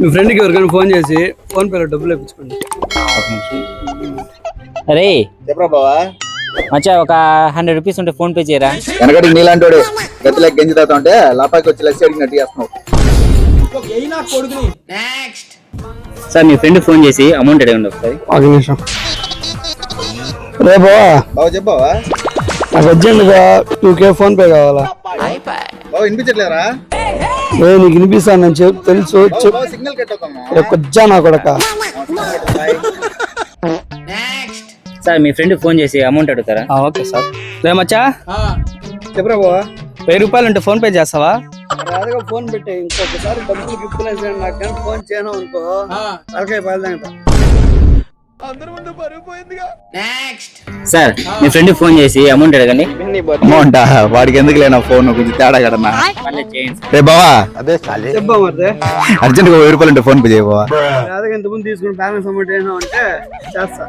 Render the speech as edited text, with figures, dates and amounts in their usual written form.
మీ ఫ్రెండ్కి ఎవరికైనా ఫోన్ చేసి ఫోన్ పేలో డబ్బులు ఇప్పించుకోండి. అరే చెప్పరా బావా, మచ్చా ఒక 100 రూపీస్ ఉంటే ఫోన్ పే చేయరా. వెనకటి నీలాంటి గతిలోకి గంజి తాగుతా ఉంటే లాపాకి వచ్చి లెక్స్ అడిగినట్టు చేస్తున్నావు. సార్ మీ ఫ్రెండ్ ఫోన్ చేసి అమౌంట్ అడగండి ఒకసారి. ఒక నిమిషం. రే బావా, బావ చెప్పావా? నాకు అర్జెంట్గా 2K ఫోన్ పే కావాలా? బావ వినిపించట్లేరా? నీకు వినిపిస్తాను తెలుసు. సిగ్నల్ కట్ అవుతాము. కొజ్జా నా కొడక. సార్ మీ ఫ్రెండ్ ఫోన్ చేసి అమౌంట్ అడుగుతారా? Okay sir. రే మచ్చా, చెప్పరా బావా? 1000 రూపాయలు ఉంటే ఫోన్ పే చేస్తావా? అదేగా ఫోన్ పెట్టే, ఇంకొకసారి డబ్బులు గిప్పులేసి నాకు ఫోన్ చేయను అనుకో తలకాయ పాలదంట. సార్ మీ ఫ్రెండ్ ఫోన్ చేసి అమౌంట్ అడగండి. అమౌంట్ వాడికి ఎందుకు లేనా ఫోన్, కొంచెం తేడా కదన్నా. రే బావా, చెప్పా మరి అర్జెంట్ గా 1000 రూపాయలు ఉంటే ఫోన్ పే చేయవా? అదే ఇంతకుముందు తీసుకుని బ్యాలెన్స్ అమౌంట్ ఏమో అంటే చేస్తా.